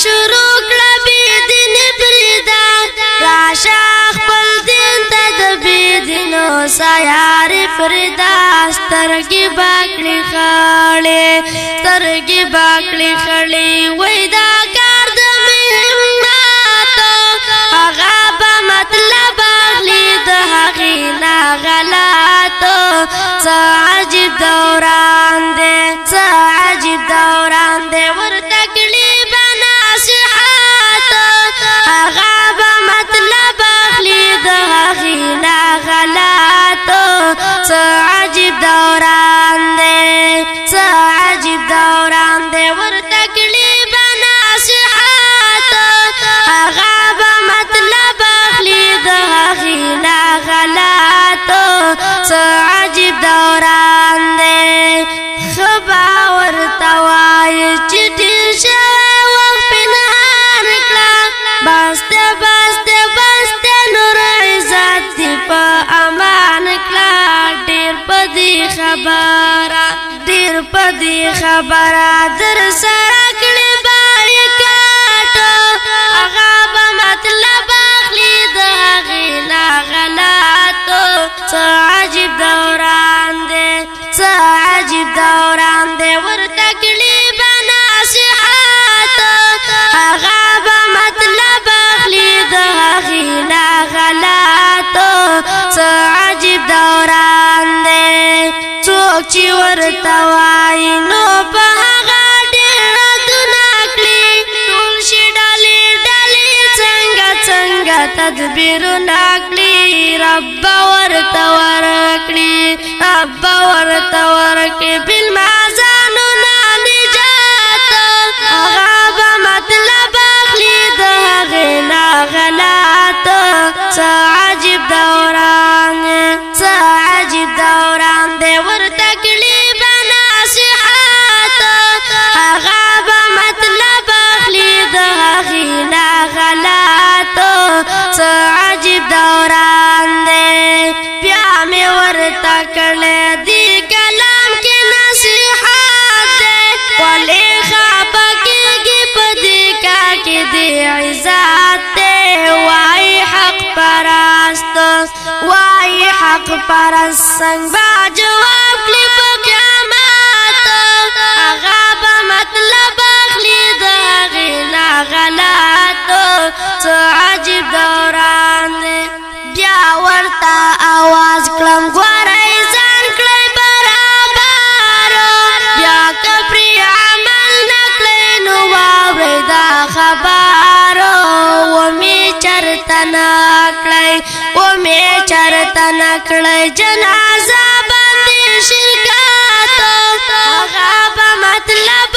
شروع کړه بی دین پریدا راشه خپل دین ته د بی دینو سیار پریدا سترګې باکړي خړې سترګې باکړي خړې وای دا کار د مهمت هغه به مطلب اخلي د هغې نه غلط څه عجیب دوران دی څه عجیب دوران دی ورته کړي به نصیحت هغه به مطلب اخلي د هغې نه غلط څه عجیب دوران دی څه عجیب دوران دی ورته کړي به نصیحت هغه به مطلب اخلي د هغې نه غلط څه عجیب دوران دی ښه به ورته وایي چې ډېر شوی وخت پنهان کړه بسته بسته بسته نور عزت دې په امان کړه ډېر په دې خبره در سره کړې بایکاټ هغه به مطلب اخلي د هغې نه غلط څه عجیب دوران دی څه عجیب دوران دی ورته کړي به نصیحت هغه به مطلب اخلي د هغې نه غلط څه عجیب دوران دی څوک چې ورته وایي نو په هغه ډېر ردونه کړي ټول شي ډلې ډلې څنګه څنګه تدبیرونه کړي رب به ورته ورکړي رب به ورته ورکړي بالمازانونه نجات هغه به مطلب اخلي د هغې نه غلط څه عجیب دوران دی څه عجیب دوران دی ورته کړي به نصیحت هغه به مطلب اخلي د هغې نه غلط څه عجیب دوران دی بیا مې ورته کړی دې کلام کې نصیحت دی ولې خفه کېږي په دې کار کې دې عزت دی وایي حق پرست وایي حق پرست څنګه به جواب کړي په قیامت هغه به مطلب اخلي د هغې نه غلط څه عجیب دوران دی بیا ورته اواز کړم ګورئ ځان کړئ برابر بیا که پرې عمل نه کړئ نو واورئ دا خبر ومې چرته نه کړئ ومې چرته نه کړئ جنازه باندې شرکت هغه به مطلب